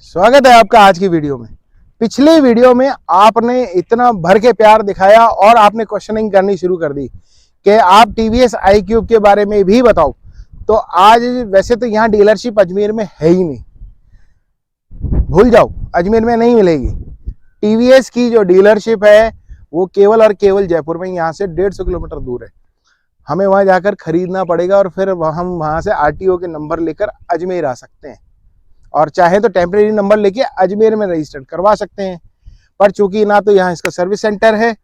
स्वागत है आपका आज की वीडियो में। पिछले वीडियो में आपने इतना भर के प्यार दिखाया और आपने क्वेश्चनिंग करनी शुरू कर दी कि आप टीवीएस iQube के बारे में भी बताओ। तो आज वैसे तो यहाँ डीलरशिप अजमेर में है ही नहीं, भूल जाओ, अजमेर में नहीं मिलेगी। टीवीएस की जो डीलरशिप है वो केवल और केवल जयपुर में, यहाँ से 150 किलोमीटर दूर है। हमें वहाँ जाकर खरीदना पड़ेगा और फिर हम वहाँ से आरटीओ के नंबर लेकर अजमेर आ सकते हैं और चाहे तो टेम्परेरी नंबर लेके अजमेर में रजिस्टर्ड करवा सकते हैं। पर चूंकि ना तो यहाँ इसका सर्विस सेंटर है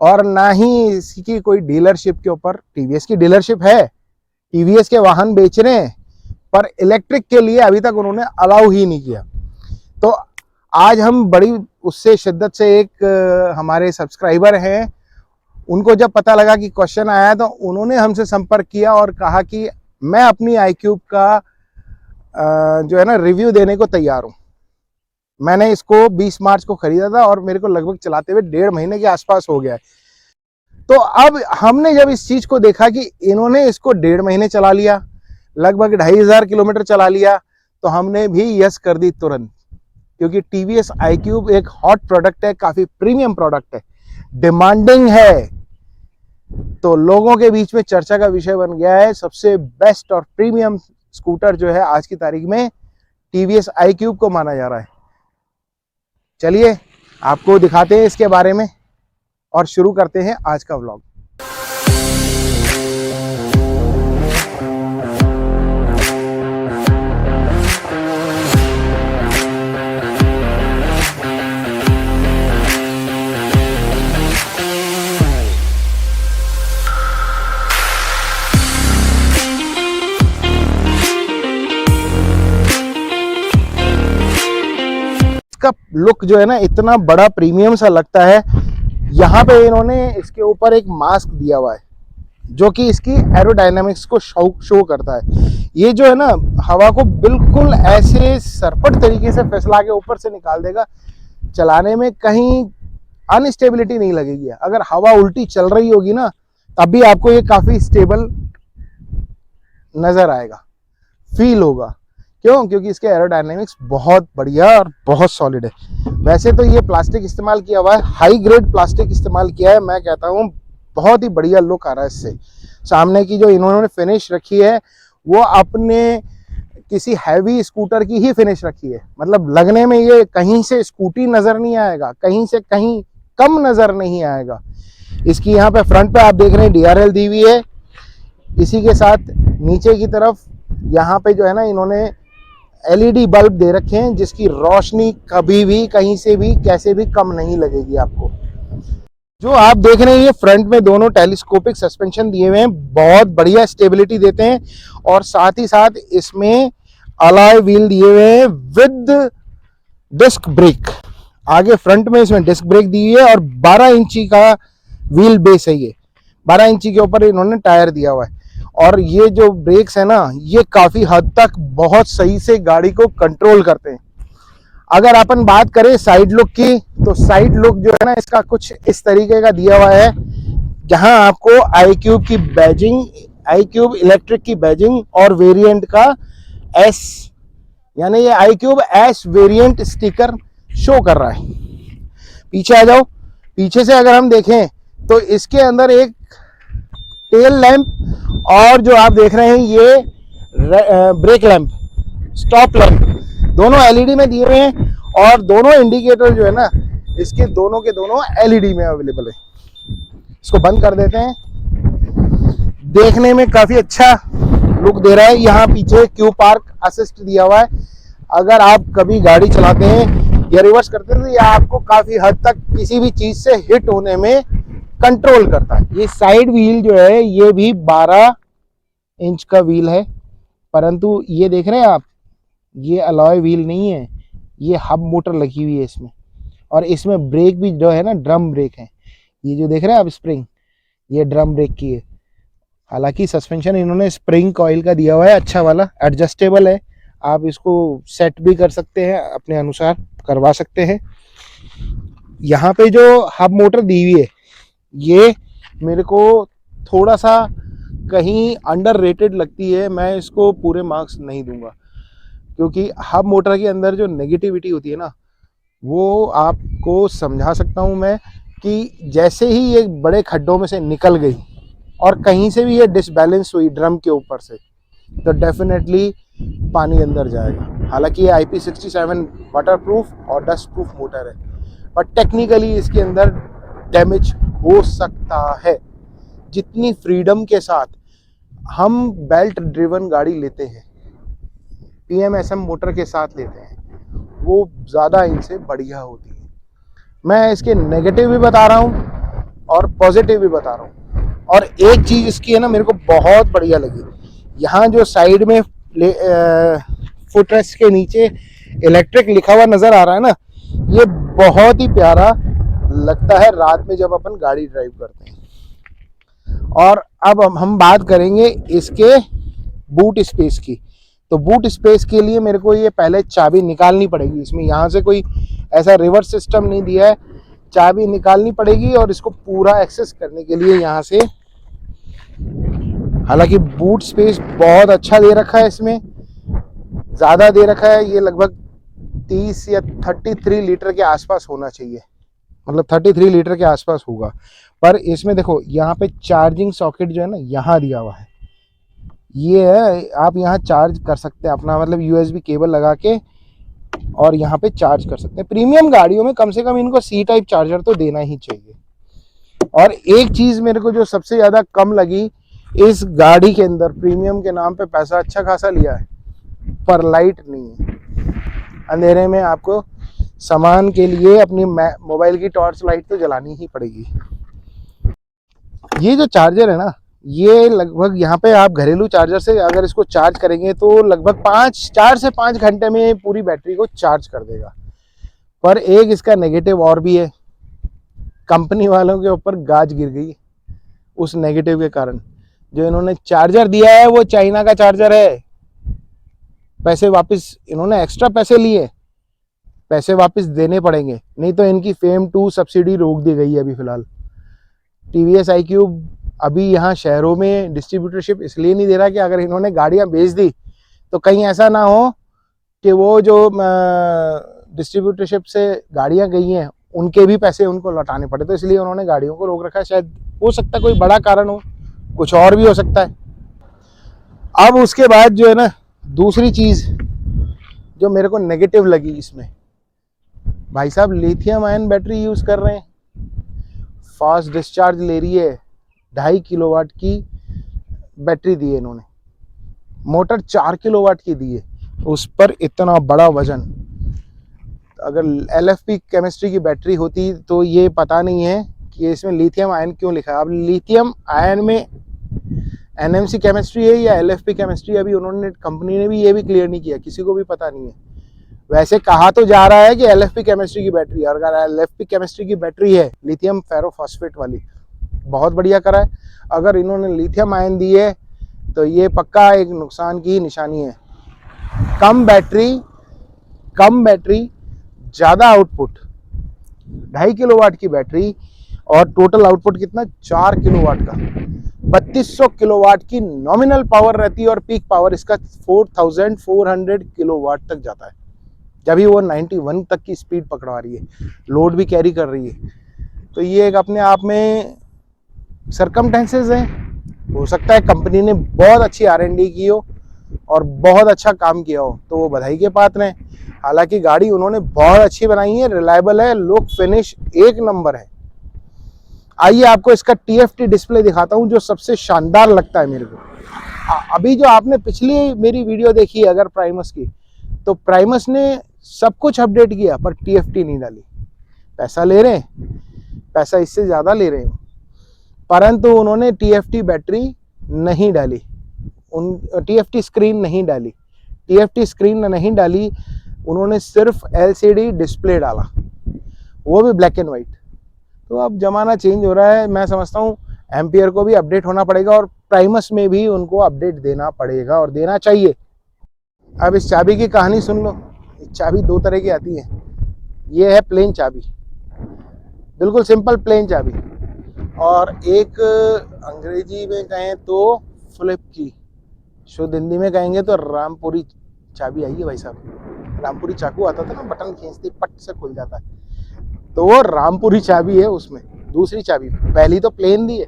और ना ही इसकी कोई डीलरशिप के ऊपर, टीवीएस की डीलरशिप है, टीवीएस के वाहन बेच रहे हैं, पर इलेक्ट्रिक के लिए अभी तक उन्होंने अलाउ ही नहीं किया। तो आज हम बड़ी उससे शिद्दत से, एक हमारे सब्सक्राइबर हैं, उनको जब पता लगा कि क्वेश्चन आया तो उन्होंने हमसे संपर्क किया और कहा कि मैं अपनी iQube का जो है ना रिव्यू देने को तैयार हूँ। मैंने इसको 20 मार्च को खरीदा था और मेरे को लगभग चलाते हुए 1.5 महीने के आसपास हो गया है। तो अब हमने जब इस चीज को देखा कि इन्होंने इसको 1.5 महीने चला लिया, लगभग 2500 किलोमीटर चला लिया, तो हमने भी यस कर दी तुरंत, क्योंकि टीवीएस iQube एक हॉट प्रोडक्ट है, काफी प्रीमियम प्रोडक्ट है, डिमांडिंग है, तो लोगों के बीच में चर्चा का विषय बन गया है। सबसे बेस्ट और प्रीमियम स्कूटर जो है आज की तारीख में टीवीएस iQube को माना जा रहा है। चलिए आपको दिखाते हैं इसके बारे में और शुरू करते हैं आज का व्लॉग। इसका लुक जो है ना इतना बड़ा प्रीमियम सा लगता है। यहाँ पे इन्होंने इसके ऊपर एक मास्क दिया हुआ है जो कि इसकी एरोडायनामिक्स को शो करता है। ये जो है ना हवा को बिल्कुल ऐसे सरपट तरीके से फैसला के ऊपर से निकाल देगा, चलाने में कहीं अनस्टेबिलिटी नहीं लगेगी। अगर हवा उल्टी चल रही होगी ना तब भी आपको ये काफी स्टेबल नजर आएगा, फील होगा। क्यों? क्योंकि इसके एरोडायनेमिक्स बहुत बढ़िया और बहुत सॉलिड है। वैसे तो ये प्लास्टिक इस्तेमाल किया हुआ है, हाई ग्रेड प्लास्टिक इस्तेमाल किया है। मैं कहता हूँ बहुत ही बढ़िया लुक आ रहा है इससे। सामने की जो इन्होंने फिनिश रखी है वो अपने किसी हैवी स्कूटर की ही फिनिश रखी है। मतलब लगने में ये कहीं से स्कूटी नजर नहीं आएगा, कहीं से कहीं कम नजर नहीं आएगा। इसकी यहाँ पे फ्रंट पे आप देख रहे हैं DRL दी हुई है। इसी के साथ नीचे की तरफ यहाँ पे जो है ना इन्होंने LED बल्ब दे रखे हैं जिसकी रोशनी कभी भी कहीं से भी कैसे भी कम नहीं लगेगी आपको। जो आप देख रहे हैं ये फ्रंट में दोनों टेलीस्कोपिक सस्पेंशन दिए हुए हैं, बहुत बढ़िया स्टेबिलिटी देते हैं। और साथ ही साथ इसमें अलॉय व्हील दिए हुए हैं विद डिस्क ब्रेक। आगे फ्रंट में इसमें डिस्क ब्रेक दी हुई है और 12 इंची का व्हील बेस है। ये 12 इंची के ऊपर इन्होंने टायर दिया हुआ है। और ये जो ब्रेक्स है ना ये काफी हद तक बहुत सही से गाड़ी को कंट्रोल करते हैं। अगर अपन बात करें साइड लुक की, तो साइड लुक जो है ना इसका कुछ इस तरीके का दिया हुआ है, जहां आपको iQube की बैजिंग, iQube इलेक्ट्रिक की बैजिंग और वेरिएंट का S यानी ये iQube S variant sticker show कर रहा है। पीछे आ जाओ। पीछे से अगर हम देखें तो इसके अंदर एक टेल लैंप और जो आप देख रहे हैं ये ब्रेक लैंप, स्टॉप लैंप, दोनों LED में दिए हुए हैं। और दोनों इंडिकेटर जो है ना इसके दोनों के दोनों LED में अवेलेबल है। इसको बंद कर देते हैं। देखने में काफी अच्छा लुक दे रहा है। यहाँ पीछे क्यू पार्क असिस्ट दिया हुआ है। अगर आप कभी गाड़ी चलाते हैं या रिवर्स करते हैं तो ये आपको काफी हद तक किसी भी चीज से हिट होने में कंट्रोल करता है। ये साइड व्हील जो है ये भी 12 इंच का व्हील है, परंतु ये देख रहे हैं आप ये अलॉय व्हील नहीं है, ये हब मोटर लगी हुई है इसमें। और इसमें ब्रेक भी जो है ना ड्रम ब्रेक है। ये जो देख रहे हैं आप स्प्रिंग, ये ड्रम ब्रेक की है। हालांकि सस्पेंशन इन्होंने स्प्रिंग कॉइल का दिया हुआ है, अच्छा वाला, एडजस्टेबल है। आप इसको सेट भी कर सकते हैं, अपने अनुसार करवा सकते हैं। यहाँ पे जो हब मोटर दी हुई है ये मेरे को थोड़ा सा कहीं अंडररेटेड लगती है। मैं इसको पूरे मार्क्स नहीं दूंगा क्योंकि हब मोटर के अंदर जो नेगेटिविटी होती है ना, वो आपको समझा सकता हूँ मैं कि जैसे ही ये बड़े खड्डों में से निकल गई और कहीं से भी ये डिसबैलेंस हुई ड्रम के ऊपर से, तो डेफिनेटली पानी अंदर जाएगा। हालांकि ये IP67 वाटरप्रूफ और डस्ट प्रूफ मोटर है, पर टेक्निकली इसके अंदर डैमेज हो सकता है। जितनी फ्रीडम के साथ हम बेल्ट ड्रिवन गाड़ी लेते हैं, PMSM मोटर के साथ लेते हैं, वो ज़्यादा इनसे बढ़िया होती है। मैं इसके नेगेटिव भी बता रहा हूँ और पॉजिटिव भी बता रहा हूँ। और एक चीज़ इसकी है ना, मेरे को बहुत बढ़िया लगी, यहाँ जो साइड में फुटरेस्ट के नीचे इलेक्ट्रिक लिखा हुआ नज़र आ रहा है ना, ये बहुत ही प्यारा लगता है रात में जब अपन गाड़ी ड्राइव करते हैं। और अब हम बात करेंगे इसके बूट स्पेस की। तो बूट स्पेस के लिए मेरे को ये पहले चाबी निकालनी पड़ेगी। इसमें यहाँ से कोई ऐसा रिवर्स सिस्टम नहीं दिया है, चाबी निकालनी पड़ेगी और इसको पूरा एक्सेस करने के लिए यहाँ से। हालांकि बूट स्पेस बहुत अच्छा दे रखा है, इसमें ज़्यादा दे रखा है। ये लगभग 30 या 33 लीटर के आसपास होना चाहिए, मतलब 33 लीटर के आसपास होगा। पर इसमें देखो यहाँ पे चार्जिंग सॉकेट जो है ना, यहाँ दिया हुआ है, ये है, आप यहाँ चार्ज कर सकते हैं अपना, मतलब USB केबल लगा के और यहाँ पे चार्ज कर सकते हैं। प्रीमियम गाड़ियों में कम से कम इनको C टाइप चार्जर तो देना ही चाहिए। और एक चीज़ मेरे को जो सबसे ज़्यादा कम लगी इस गाड़ी के अंदर, प्रीमियम के नाम पे पैसा अच्छा खासा लिया है, पर लाइट नहीं है। अंधेरे में आपको सामान के लिए अपनी मोबाइल की टॉर्च लाइट तो जलानी ही पड़ेगी। ये जो चार्जर है ना, ये लगभग यहाँ पे आप घरेलू चार्जर से अगर इसको चार्ज करेंगे तो लगभग 4 से 5 घंटे में पूरी बैटरी को चार्ज कर देगा। पर एक इसका नेगेटिव और भी है, कंपनी वालों के ऊपर गाज गिर गई उस नेगेटिव के कारण। जो इन्होंने चार्जर दिया है वो चाइना का चार्जर है। पैसे वापस, इन्होंने एक्स्ट्रा पैसे लिए, पैसे वापस देने पड़ेंगे, नहीं तो इनकी फेम 2 सब्सिडी रोक दी गई है अभी फिलहाल। TVS iQube अभी यहाँ शहरों में डिस्ट्रीब्यूटरशिप इसलिए नहीं दे रहा कि अगर इन्होंने गाड़ियाँ बेच दी तो कहीं ऐसा ना हो कि वो जो डिस्ट्रीब्यूटरशिप से गाड़ियाँ गई हैं उनके भी पैसे उनको लौटाने पड़े, तो इसलिए उन्होंने गाड़ियों को रोक रखा है। शायद हो सकता है कोई बड़ा कारण हो, कुछ और भी हो सकता है। अब उसके बाद जो है ना, दूसरी चीज़ जो मेरे को नेगेटिव लगी इसमें, भाई साहब लिथियम आयन बैटरी यूज़ कर रहे हैं, फास्ट डिस्चार्ज ले रही है, 2.5 किलोवाट की बैटरी दी है इन्होंने, मोटर 4 किलोवाट की दी है, उस पर इतना बड़ा वजन। अगर LFP केमिस्ट्री की बैटरी होती तो ये पता नहीं है कि इसमें लिथियम आयन क्यों लिखा है। अब लिथियम आयन में NMC केमिस्ट्री है या LFP केमिस्ट्री, अभी उन्होंने, कंपनी ने भी ये भी क्लियर नहीं किया, किसी को भी पता नहीं है। वैसे कहा तो जा रहा है कि LFP केमिस्ट्री की बैटरी, और अगर LFP केमिस्ट्री की बैटरी है लिथियम फेरोफॉस्फेट वाली, बहुत बढ़िया करा है। अगर इन्होंने लिथियम आयन दी है तो ये पक्का एक नुकसान की निशानी है। कम बैटरी ज़्यादा आउटपुट, 2.5 किलोवाट की बैटरी और टोटल आउटपुट कितना, 4 किलोवाट का। 3200 किलोवाट की नॉमिनल पावर रहती है और पीक पावर इसका 4400 किलोवाट तक जाता है, जब भी वो 91 तक की स्पीड पकड़ा रही है, लोड भी कैरी कर रही है। तो ये एक अपने आप में सरकमटेंसेस हैं। हो सकता है कंपनी ने बहुत अच्छी R&D की हो और बहुत अच्छा काम किया हो, तो वो बधाई के पात्र हैं। हालांकि गाड़ी उन्होंने बहुत अच्छी बनाई है, रिलायबल है, लुक फिनिश एक नंबर है। आइए आपको इसका TFT डिस्प्ले दिखाता हूं जो सबसे शानदार लगता है मेरे को। अभी जो आपने पिछली मेरी वीडियो देखी है अगर प्राइमस की, तो प्राइमस ने सब कुछ अपडेट किया पर TFT नहीं डाली। पैसा ले रहे हैं, पैसा इससे ज़्यादा ले रहे हैं, परंतु उन्होंने TFT बैटरी नहीं डाली, TFT स्क्रीन नहीं डाली। TFT स्क्रीन नहीं डाली, उन्होंने सिर्फ LCD डिस्प्ले डाला, वो भी ब्लैक एंड वाइट। तो अब ज़माना चेंज हो रहा है, मैं समझता हूँ एम्पियर को भी अपडेट होना पड़ेगा और प्राइमस में भी उनको अपडेट देना पड़ेगा और देना चाहिए। अब इस चाबी की कहानी सुन लो। चाबी 2 तरह की आती है, ये है प्लेन चाबी, बिल्कुल सिंपल प्लेन चाबी, और एक अंग्रेजी में कहें तो फ्लिप की, शुद्ध हिंदी में कहेंगे तो रामपुरी चाबी आई है भाई साहब। रामपुरी चाकू आता था ना, बटन खींचते पट से खुल जाता है, तो वो रामपुरी चाबी है उसमें। दूसरी चाबी, पहली तो प्लेन दी है,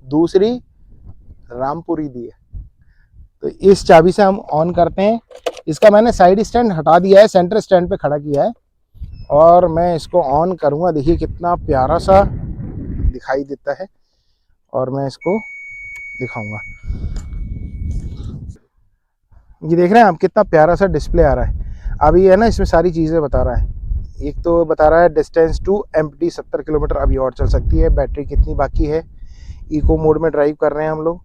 दूसरी रामपुरी दी है। तो इस चाबी से हम ऑन करते हैं। इसका मैंने साइड स्टैंड हटा दिया है, सेंटर स्टैंड पे खड़ा किया है और मैं इसको ऑन करूंगा। देखिए कितना प्यारा सा दिखाई देता है और मैं इसको दिखाऊंगा। ये देख रहे हैं आप कितना प्यारा सा डिस्प्ले आ रहा है। अभी है ना, इसमें सारी चीज़ें बता रहा है। एक तो बता रहा है डिस्टेंस टू एम्प्टी 70 किलोमीटर अभी और चल सकती है, बैटरी कितनी बाकी है। इको मोड में ड्राइव कर रहे हैं हम लोग।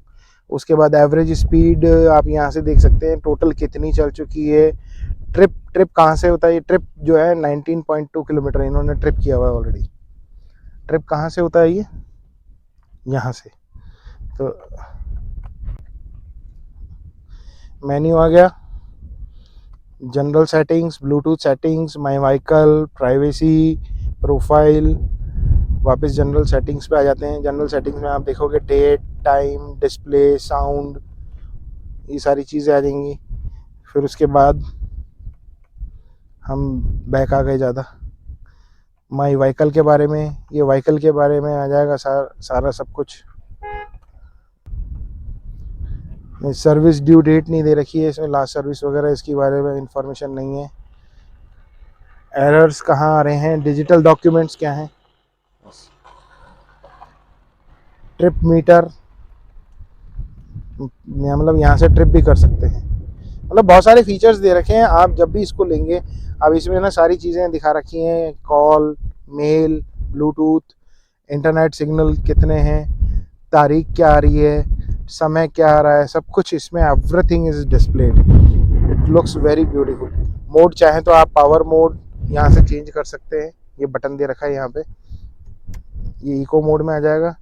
उसके बाद एवरेज स्पीड आप यहाँ से देख सकते हैं, टोटल कितनी चल चुकी है। ट्रिप कहाँ से होता है, ये ट्रिप जो है 19.2 किलोमीटर इन्होंने ट्रिप किया हुआ है ऑलरेडी। ट्रिप कहाँ से होता है, ये यहाँ से। तो मेन्यू आ गया, general settings, Bluetooth settings, my vehicle, privacy, profile. वापस जनरल सेटिंग्स पे आ जाते हैं। जनरल सेटिंग्स में आप देखोगे डेट, टाइम, डिस्प्ले, साउंड, ये सारी चीज़ें आ जाएंगी। फिर उसके बाद हम बैक आ गए ज़्यादा, माय व्हीकल के बारे में, ये व्हीकल के बारे में आ जाएगा सारा सब कुछ। सर्विस ड्यू डेट नहीं दे रखी है इसमें, लास्ट सर्विस वगैरह इसके बारे में इंफॉर्मेशन नहीं है। एरर्स कहाँ आ रहे हैं, डिजिटल डॉक्यूमेंट्स क्या हैं, ट्रिप मीटर, मतलब यहाँ से ट्रिप भी कर सकते हैं। मतलब बहुत सारे फीचर्स दे रखे हैं। आप जब भी इसको लेंगे, अब इसमें ना सारी चीज़ें दिखा रखी हैं, call, mail, Bluetooth, internet signal कितने हैं, तारीख क्या आ रही है, समय क्या आ रहा है, सब कुछ इसमें everything is displayed. It looks very beautiful. Mode चाहे तो आप पावर मोड यहाँ से चेंज कर सकते हैं, ये बटन दे रखा है यहाँ पे। ये इको मोड में आ जाएगा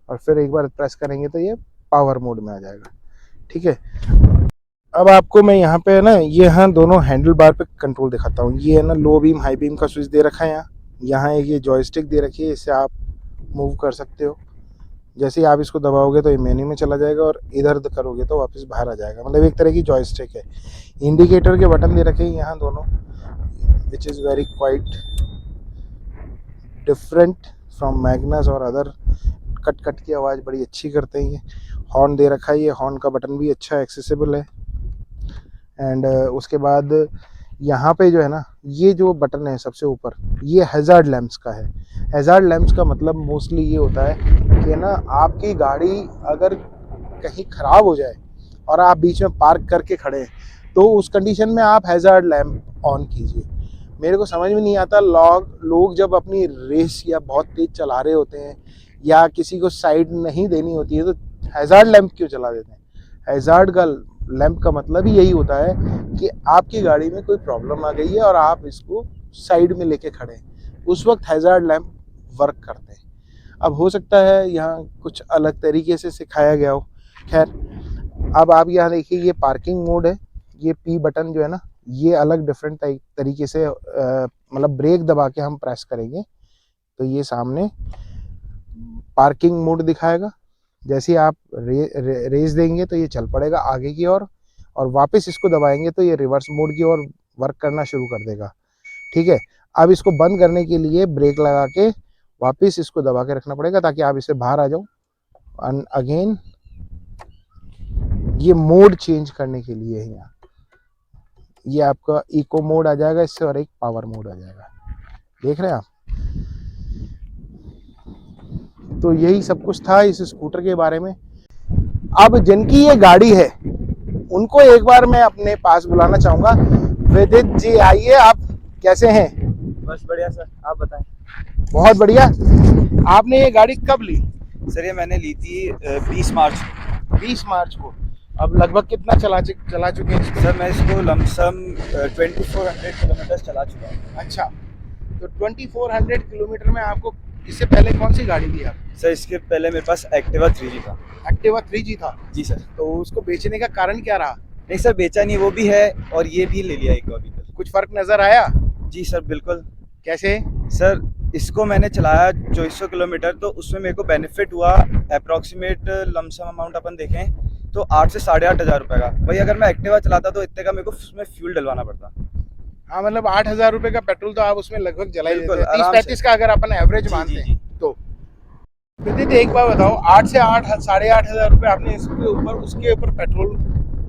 और फिर एक बार प्रेस करेंगे तो ये पावर मोड में आ जाएगा। ठीक है, अब आपको मैं यहाँ पे ना, ये हाँ दोनों हैंडल बार पे कंट्रोल दिखाता हूँ। ये है ना लो बीम हाई बीम का स्विच दे रखा है यहाँ एक ये जॉयस्टिक दे रखी है, इससे आप मूव कर सकते हो। जैसे ही आप इसको दबाओगे तो ये मेन्यू में चला जाएगा और इधर करोगे तो वापस बाहर आ जाएगा। मतलब एक तरह की जॉयस्टिक है। इंडिकेटर के बटन दे रखे हैं यहाँ दोनों, which is very quite different from Magnus और अदर। कट की आवाज़ बड़ी अच्छी करते हैं ये। हॉर्न दे रखा है, ये हॉर्न का बटन भी अच्छा एक्सेसिबल है। एंड उसके बाद यहाँ पे जो है ना, ये जो बटन है सबसे ऊपर, ये हैज़ार्ड लैंप्स का है। हैज़ार्ड लैंप्स का मतलब मोस्टली ये होता है कि ना आपकी गाड़ी अगर कहीं ख़राब हो जाए और आप बीच में पार्क करके खड़े हैं तो उस कंडीशन में आप हैज़ार्ड लैंप ऑन कीजिए। मेरे को समझ में नहीं आता, लोग जब अपनी रेस या बहुत तेज़ चला रहे होते हैं या किसी को साइड नहीं देनी होती है तो हैज़ार्ड लैंप क्यों चला देते हैं। हैज़ार्ड का लैंप का मतलब ही यही होता है कि आपकी गाड़ी में कोई प्रॉब्लम आ गई है और आप इसको साइड में लेके खड़े हैं, उस वक्त हैज़ार्ड लैंप वर्क करते हैं। अब हो सकता है यहाँ कुछ अलग तरीके से सिखाया गया हो। खैर, अब आप यहाँ देखिए, ये पार्किंग मोड है। ये पी बटन जो है ना, ये अलग डिफरेंट तरीके से मतलब ब्रेक दबा के हम प्रेस करेंगे तो ये सामने पार्किंग मोड दिखाएगा। जैसे आप रेस देंगे तो ये चल पड़ेगा आगे की ओर, और वापस इसको दबाएंगे तो ये रिवर्स मोड की ओर वर्क करना शुरू कर देगा। ठीक है, अब इसको बंद करने के लिए ब्रेक लगा के वापस इसको दबा के रखना पड़ेगा ताकि आप इससे बाहर आ जाओ। एंड अगेन ये मोड चेंज करने के लिए है यहाँ, ये आपका इको मोड आ जाएगा इससे और एक पावर मोड आ जाएगा। देख रहे हैं आप। तो यही सब कुछ था इस स्कूटर के बारे में। अब जिनकी ये गाड़ी है उनको एक बार मैं अपने पास बुलाना चाहूँगा। विदित जी आइए, आप कैसे हैं? बस बढ़िया सर, आप बताएं। बहुत बढ़िया। आपने ये गाड़ी कब ली? सर ये मैंने ली थी 20 मार्च को। 20 मार्च को। अब लगभग कितना चला चुके हैं इसको? सर मैं इसको लमसम 2400 किलोमीटर चला चुका हूँ। अच्छा, तो 2400 किलोमीटर में आपको इससे पहले कौन सी गाड़ी थी आप? सर इसके पहले मेरे पास एक्टिवा 3G था। एक्टिवा 3G था? जी सर। तो उसको बेचने का कारण क्या रहा? नहीं सर, बेचा नहीं, वो भी है और ये भी ले लिया एक अभी तक। कुछ फर्क नजर आया? जी सर बिल्कुल। कैसे? सर इसको मैंने चलाया 2400 किलोमीटर, तो उसमें मेरे को बेनिफिट हुआ अप्रॉक्सीमेट लमसम अमाउंट अपन देखें तो 8 से 8,500 रुपये का। वही अगर मैं एक्टिवा चलाता तो इतने का मेरे को उसमें फ्यूल डलवाना पड़ता। हाँ मतलब 8,000 रुपए का पेट्रोल तो आप उसमें लगभग जला ही देते बिल्कुल, हैं। आराम 30-35 से। का अगर अपन एवरेज जी, मानते जी, हैं जी। तो। प्रतीत एक बार बताओ, 8 से 8 8,500 रुपए आपने इसके ऊपर उसके ऊपर पेट्रोल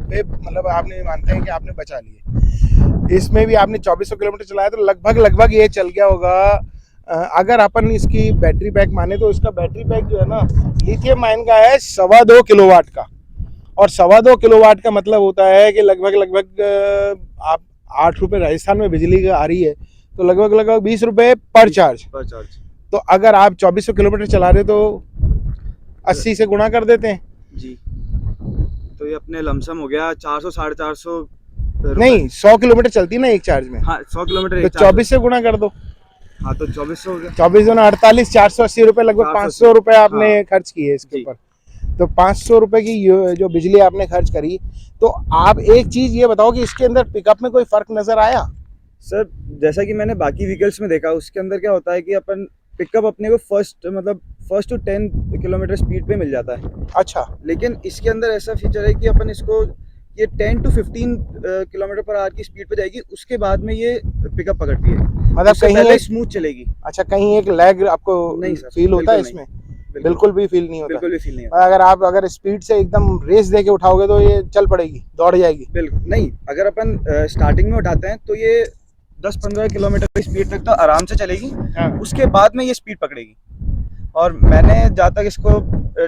पे मतलब आपने मानते हैं कि आपने बचा लिए। इसमें भी आपने 2400 किलोमीटर चलाया तो लगभग लगभग ये चल गया होगा। अगर अपन इसकी बैटरी पैक माने तो इसका बैटरी पैक जो है ना लिथियम आयन का है 2.25 किलोवाट का। और 2.25 किलोवाट का मतलब होता है कि लगभग लगभग आप 8 रुपये राजस्थान में बिजली का आ रही है तो लगभग लगभग 20 रुपये पर चार्ज। पर चार्ज। तो अगर आप 2400 किलोमीटर चला रहे तो 80 से गुणा कर देते हैं। जी, तो ये अपने लमसम हो गया 400 450 नहीं 100 किलोमीटर चलती है ना एक चार्ज में। हाँ 100 किलोमीटर तो एक चार्ज 24 से गुणा कर दो। हाँ तो 2400 हो गया। 24 गुना 48, 480 रुपये, लगभग 500 रुपये आपने हाँ। खर्च किए इसके जी। ऊपर। तो 500 रुपये की जो बिजली आपने खर्च करी, तो आप एक चीज ये बताओ कि इसके अंदर पिकअप में कोई फर्क नजर आया? सर जैसा कि मैंने बाकी व्हीकल्स में देखा उसके अंदर क्या होता है कि अपन पिकअप अपने को फर्स्ट टू 10 किलोमीटर स्पीड पे मिल जाता है। अच्छा। लेकिन इसके अंदर ऐसा फीचर है कि अपन इसको ये 10 टू 15 किलोमीटर पर आवर की स्पीड पे जाएगी, उसके बाद में ये पिकअप पकड़ती है। मतलब उससे कहीं पहले एक स्मूथ चलेगी। अच्छा कहीं एक लैग आपको नहीं सर, फील होता है बिल्कुल नहीं। इसमें? बिल्कुल भी फील नहीं होता। बिल्कुल भी फील नहीं होता। अगर स्पीड से एकदम रेस दे के उठाओगे तो ये चल पड़ेगी, दौड़ जाएगी। बिल्कुल नहीं, अगर अपन स्टार्टिंग में उठाते हैं तो ये 10-15 किलोमीटर की स्पीड तक तो आराम से चलेगी। हाँ। उसके बाद में ये स्पीड पकड़ेगी। और मैंने जहाँ तक इसको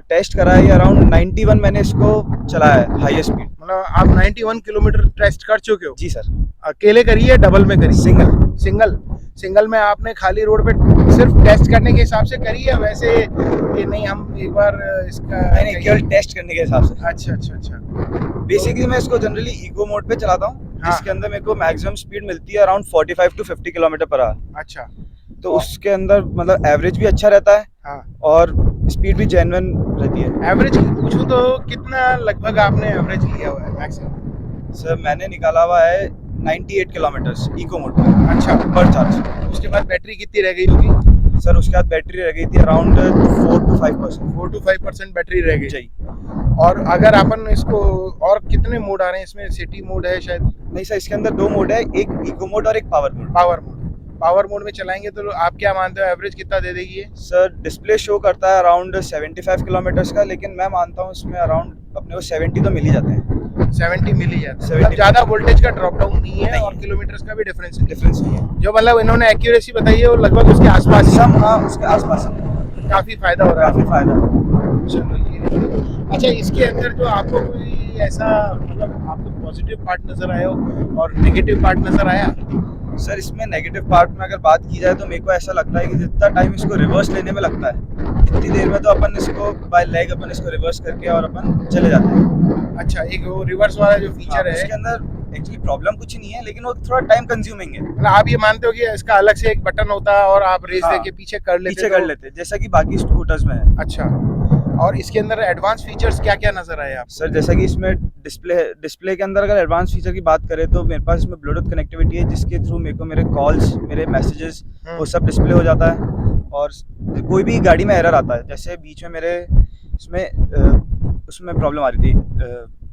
टेस्ट करा है, अराउंड 91 मैंने इसको चलाया है हाईएस्ट स्पीड। मतलब आप 91 किलोमीटर टेस्ट कर चुके हो? जी सर। अकेले करी है, डबल में करी? सिंगल। सिंगल में आपने खाली रोड पे सिर्फ टेस्ट करने के हिसाब से करी है वैसे कि नहीं हम एक बार इसका? नहीं, केवल टेस्ट करने के हिसाब से। अच्छा अच्छा अच्छा। बेसिकली मैं इसको जनरली इको मोड पे चलाता हूँ। हाँ। जिसके अंदर मेरे को मैक्सिमम स्पीड मिलती है around 45 to 50 kilometre per hour. अच्छा। तो उसके अंदर मतलब एवरेज भी अच्छा रहता है। हाँ। और स्पीड भी जेन्युइन रहती है। एवरेज पूछूं तो कितना लगभग आपने एवरेज लिया हुआ है मैक्सिमम? सर मैंने निकाला हुआ है 98 किलोमीटर्स इको मोड पर। अच्छा। पर चार्ज। उसके बाद बैटरी कितनी रह गई होगी? सर उसके बाद बैटरी रह गई थी अराउंड 4 टू 5%। 4 टू 5% बैटरी रह गई। जी। और अगर अपन इसको और कितने मोड आ रहे हैं इसमें? सिटी मोड है शायद? नहीं सर, इसके अंदर 2 मोड है, एक इको मोड और एक पावर मोड। पावर मोड में चलाएंगे तो आप क्या मानते हो एवरेज कितना दे देगी ये? सर डिस्प्ले शो करता है अराउंड 75 किलोमीटर्स का, लेकिन मैं मानता हूँ इसमें अराउंड अपने को 70 तो मिल ही जाते हैं। 70 मिल ही जाता है। 70 मतलब ज़्यादा वोल्टेज का ड्रॉप डाउन नहीं है नहीं। और किलोमीटर्स का भी डिफरेंस नहीं है। जो मतलब इन्होंने एक्यूरेसी बताई है वो लगभग उसके आसपास ही। हाँ उसके आसपास काफ़ी फायदा हो रहा है। काफ़ी फायदा। चलो ये अच्छा, इसके अंदर जो आपको कोई ऐसा मतलब आपको पॉजिटिव पार्ट नजर आया हो और नेगेटिव पार्ट नजर आया? सर इसमें नेगेटिव पार्ट में अगर बात की जाए तो मेरे को ऐसा लगता है कि जितना टाइम इसको रिवर्स लेने में लगता है, इतनी देर में तो अपन इसको बाय लेग अपन इसको रिवर्स करके और अपन चले जाते हैं। अच्छा, एक वो रिवर्स वाला जो फीचर है उसके अंदर एक्चुअली प्रॉब्लम कुछ नहीं है, लेकिन वो थोड़ा टाइम कंज्यूमिंग है। मतलब आप ये मानते हो कि इसका अलग से एक बटन होता है और आप रेस हाँ, देके पीछे कर लेते पीछे कर लेते हैं जैसा कि बाकी स्कूटर्स में है। अच्छा, और इसके अंदर एडवांस फीचर्स क्या क्या नजर आए आप? सर जैसा कि इसमें डिस्प्ले के अंदर अगर एडवांस फीचर की बात करें तो मेरे पास इसमें ब्लूटूथ कनेक्टिविटी है, जिसके थ्रू मेरे को मेरे कॉल्स, मेरे मैसेजेस वो सब डिस्प्ले हो जाता है। और कोई भी गाड़ी में एरर आता है, जैसे बीच में मेरे उसमें प्रॉब्लम आ रही थी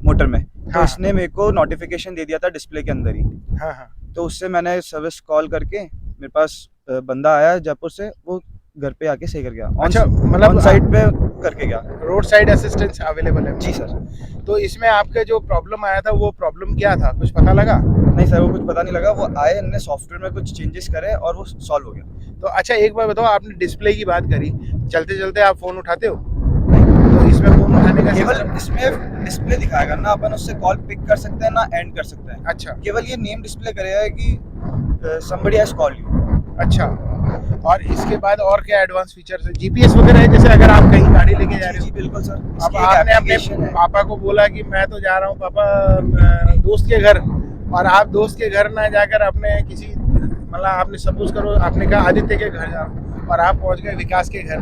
मोटर में, तो हाँ। इसने मेरे को नोटिफिकेशन दे दिया था डिस्प्ले के अंदर ही। हाँ हाँ। तो उससे मैंने सर्विस कॉल करके, मेरे पास बंदा आया जयपुर से, वो घर पे आके सही कर गया। अच्छा, मतलब ऑन साइड पे करके गया। रोड साइड असिस्टेंस अवेलेबल है? जी सर। तो इसमें आपका जो प्रॉब्लम आया था वो प्रॉब्लम क्या था, कुछ पता लगा? नहीं सर, वो कुछ पता नहीं लगा। वो आए, इन्होंने सॉफ्टवेयर में कुछ चेंजेस करे और वो सॉल्व हो गया। तो अच्छा एक बार बताओ, आपने डिस्प्ले की बात करी, चलते चलते आप फोन उठाते हो? तो इसमें फोन उठाने का केवल system- इसमें डिस्प्ले दिखाएगा ना, अपन उससे कॉल पिक कर सकते हैं ना एंड कर सकते हैं। अच्छा केवल ये नेम डिस्प्ले करेगा कि somebody has called you। अच्छा। और इसके बाद और क्या एडवांस फीचर्स है? जीपीएस वगैरह है, जैसे अगर आप कहीं गाड़ी लेके जा रहे जी हो? बिल्कुल सर। अब इसकी एक आपने अपने application है। पापा को बोला कि मैं तो जा रहा हूँ पापा दोस्त के घर, और आप दोस्त के घर ना जाकर अपने किसी मतलब आपने सपोज करो आपने कहा आदित्य के घर जाओ और आप पहुंच गए विकास के घर,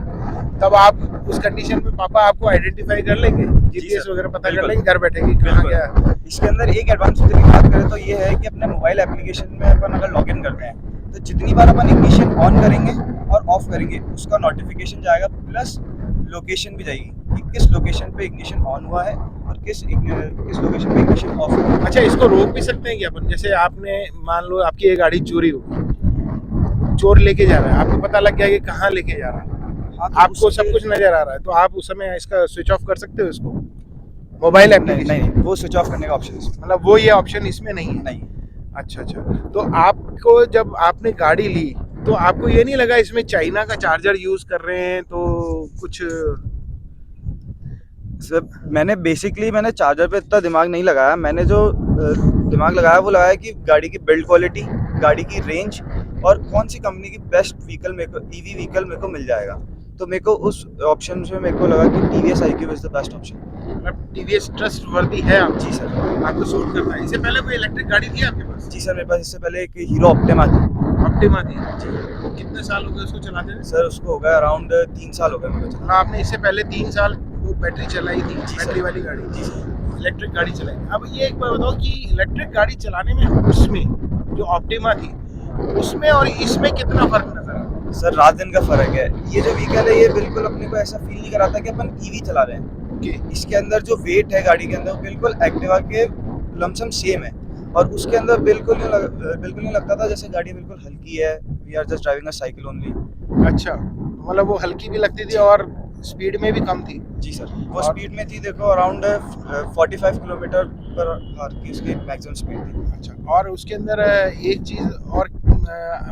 तब आप उस कंडीशन में पापा आपको आइडेंटिफाई कर लेंगे, जीपीएस सर, वगैरह पता कर बिल्कुल। लेंगे घर बैठे कि कहाँ बिल्कुल। गया है। इसके अंदर एक एडवांस फीचर की बात करें तो ये है कि अपने मोबाइल एप्लीकेशन में अपन अगर लॉगिन करते हैं तो जितनी बार अपन इग्निशन ऑन करेंगे और ऑफ करेंगे उसका नोटिफिकेशन जाएगा, प्लस लोकेशन भी जाएगी। कि किस लोकेशन पे इग्निशन ऑन हुआ है और किस लोकेशन पे इग्निशन ऑफ हुआ है। अच्छा, इसको रोक भी सकते हैं क्या अपन? जैसे आपने मान लो आपकी ये गाड़ी चोरी हो गई, चोर लेके जा रहा है, आपको पता लग गया कि कहाँ लेके जा रहा है, हाँ, तो आपको सब उसके- कुछ नजर आ रहा है, तो आप उस समय इसका स्विच ऑफ कर सकते हो इसको मोबाइल नहीं एप्लीकेशन? नहीं, वो स्विच ऑफ करने का ऑप्शन इसमें मतलब वो ये ऑप्शन इसमें नहीं है? नहीं। अच्छा अच्छा। तो आपको जब आपने गाड़ी ली तो आपको ये नहीं लगा इसमें चाइना का चार्जर यूज कर रहे हैं तो कुछ? सर मैंने चार्जर पे इतना दिमाग नहीं लगाया। मैंने जो दिमाग लगाया वो लगाया कि गाड़ी की बिल्ड क्वालिटी, गाड़ी की रेंज और कौन सी कंपनी की बेस्ट व्हीकल मेरे को ईवी व्हीकल मेरे को मिल जाएगा। तो मेरे को उस ऑप्शन में मेरे को लगा कि TVS iQube is the best option. मतलब टीवीएस ट्रस्ट वर्दी है आप? जी सर। आपको सूट करता है? इससे पहले कोई इलेक्ट्रिक गाड़ी थी आपके पास? जी सर, मेरे पास इससे पहले एक हीरो ऑप्टिमा थी। ऑप्टिमा थी? जी वो कितने साल हो गए उसको चलाते हुए? सर, उसको हो गया अराउंड 3 साल हो गए मेरे को चलाते। मतलब आपने इससे पहले 3 साल वो बैटरी चलाई थी, जी बैटरी सर। वाली गाड़ी, जी सर। इलेक्ट्रिक गाड़ी चलाई। अब ये एक बार बताओ कि इलेक्ट्रिक गाड़ी चलाने में उसमें जो ऑप्टिमा थी उसमें और इसमें कितना फर्क नजर आता है? सर, रात दिन का फर्क है। ये जो व्हीकल है ये बिल्कुल अपने को ऐसा फील नहीं कराता कि अपन ईवी चला रहे हैं। ओके। इसके अंदर जो वेट है गाड़ी के अंदर वो बिल्कुल एक्टिवा के लमसम सेम है और उसके अंदर बिल्कुल नहीं लगता था जैसे गाड़ी बिल्कुल हल्की है। We are just driving a cycle only. अच्छा, मतलब वो हल्की भी लगती थी और स्पीड में भी कम थी? जी सर, वो स्पीड में थी देखो अराउंड 45 किलोमीटर पर आवर की उसकी मैक्सिमम स्पीड थी। अच्छा, और उसके अंदर एक चीज़ और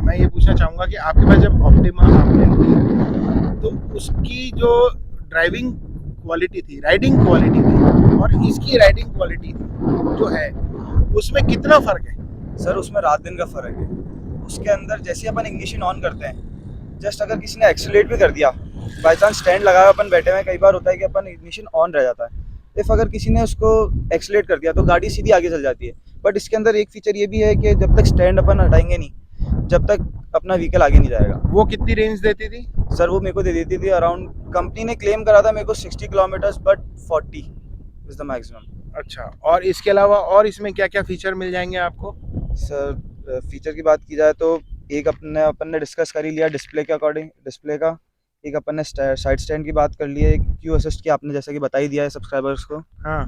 मैं ये पूछना चाहूँगा कि आपके पास जब ऑप्टिमा आपने ली तो उसकी जो ड्राइविंग क्वालिटी थी, राइडिंग क्वालिटी थी और इसकी राइडिंग क्वालिटी जो है उसमें कितना फ़र्क है? सर, उसमें रात दिन का फर्क है। उसके अंदर जैसे अपन इग्निशन ऑन करते हैं, जस्ट अगर किसी ने एक्सीलरेट भी कर दिया, बाई चांस स्टैंड लगाया अपन बैठे हुए, कई बार होता है कि अपन इग्निशन ऑन रह जाता है। इफ अगर किसी ने उसको एक्सीलरेट कर दिया तो गाड़ी सीधी आगे चल जाती है। बट इसके अंदर एक फीचर ये भी है कि जब तक स्टैंड अपन हटाएंगे नहीं, जब तक अपना व्हीकल आगे नहीं जाएगा। वो कितनी रेंज देती थी? सर, वो मेरे को दे देती थी अराउंड, कंपनी ने क्लेम करा था मेरे को 60 kilometres, but 40 is the maximum. अच्छा, और इसके अलावा और इसमें क्या क्या फीचर मिल जाएंगे आपको? सर, फीचर की बात की जाए तो एक अपन ने डिस्कस कर ही लिया डिस्प्ले के अकॉर्डिंग, डिस्प्ले का। एक अपन ने साइड स्टैंड की बात कर ली है, क्यू असिस्ट की आपने जैसा कि बता ही दिया है सब्सक्राइबर्स को। हाँ।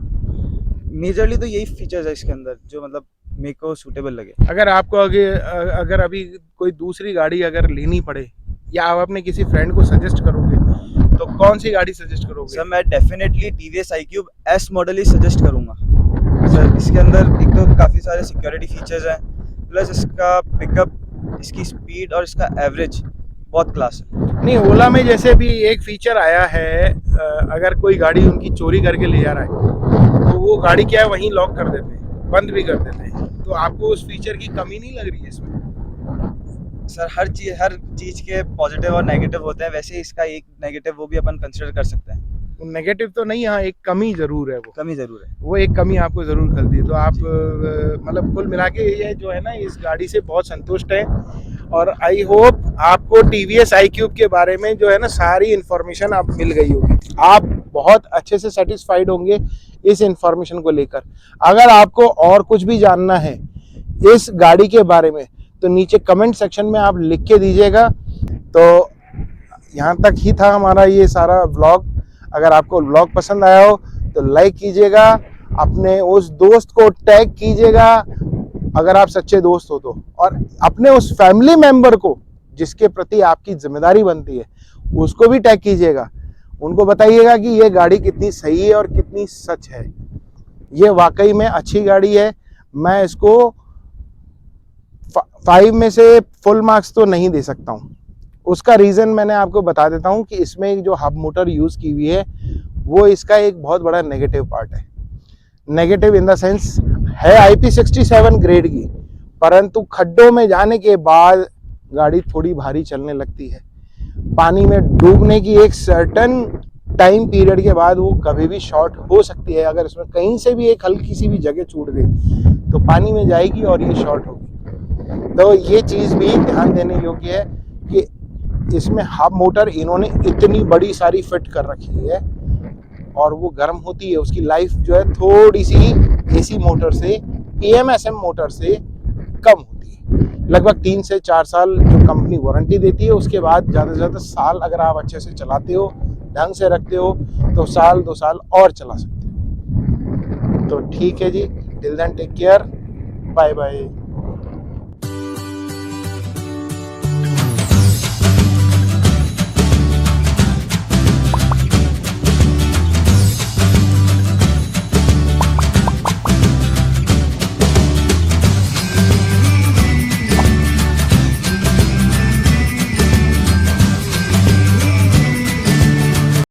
मेजरली तो यही फीचर्स है इसके अंदर जो मतलब मेरे को सूटेबल लगे। अगर आपको अगर अभी कोई दूसरी गाड़ी अगर लेनी पड़े या आप अपने किसी फ्रेंड को सजेस्ट करोगे तो कौन सी गाड़ी सजेस्ट करोगे? सर, मैं definitely TVS iQube S model ही सजेस्ट करूँगा। सर, इसके अंदर एक तो काफ़ी सारे सिक्योरिटी फीचर्स हैं, प्लस इसका पिकअप, इसकी स्पीड और इसका एवरेज बहुत क्लास है। नहीं, ओला में जैसे भी एक फीचर आया है, अगर कोई गाड़ी उनकी चोरी करके ले जा रहा है तो वो गाड़ी क्या है वहीं लॉक कर देते हैं, बंद भी कर देते हैं। तो आपको उस फीचर की कमी नहीं लग रही है इसमें? सर, हर चीज़ के पॉजिटिव और नेगेटिव होते हैं, वैसे इसका एक नेगेटिव वो भी अपन कंसिडर कर सकते हैं। नेगेटिव तो नहीं, हाँ एक कमी जरूर है, वो कमी ज़रूर है। वो एक कमी आपको जरूर खलती है। तो आप मतलब कुल मिला के ये जो है ना, इस गाड़ी से बहुत संतुष्ट है और आई होप आपको TVS iQube के बारे में जो है ना सारी इन्फॉर्मेशन आप मिल गई होगी, आप बहुत अच्छे से सेटिस्फाइड होंगे इस इन्फॉर्मेशन को लेकर। अगर आपको और कुछ भी जानना है इस गाड़ी के बारे में तो नीचे कमेंट सेक्शन में आप लिख के दीजिएगा। तो यहाँ तक ही था हमारा ये सारा व्लॉग। अगर आपको व्लॉग पसंद आया हो तो लाइक कीजिएगा, अपने उस दोस्त को टैग कीजिएगा अगर आप सच्चे दोस्त हो तो, और अपने उस फैमिली मेंबर को जिसके प्रति आपकी जिम्मेदारी बनती है उसको भी टैग कीजिएगा। उनको बताइएगा कि ये गाड़ी कितनी सही है और कितनी सच है। ये वाकई में अच्छी गाड़ी है। मैं इसको 5 में से फुल मार्क्स तो नहीं दे सकता हूँ। उसका रीज़न मैंने आपको बता देता हूँ कि इसमें जो हब मोटर यूज़ की हुई है वो इसका एक बहुत बड़ा नेगेटिव पार्ट है। नेगेटिव इन द सेंस है IP67 ग्रेड की, परंतु खड्डों में जाने के बाद गाड़ी थोड़ी भारी चलने लगती है। पानी में डूबने की एक सर्टेन टाइम पीरियड के बाद वो कभी भी शॉर्ट हो सकती है। अगर इसमें कहीं से भी एक हल्की सी भी जगह छूट गई तो पानी में जाएगी और ये शॉर्ट होगी। तो ये चीज़ भी ध्यान देने योग्य है कि इसमें हब मोटर इन्होंने इतनी बड़ी सारी फिट कर रखी है और वो गर्म होती है। उसकी लाइफ जो है थोड़ी सी AC मोटर से, PMSM मोटर से कम होती है। लगभग 3 से 4 साल जो कंपनी वारंटी देती है, उसके बाद ज़्यादा से ज़्यादा साल अगर आप अच्छे से चलाते हो ढंग से रखते हो तो साल 2 साल और चला सकते हो। तो ठीक है जी, till then take care, bye bye.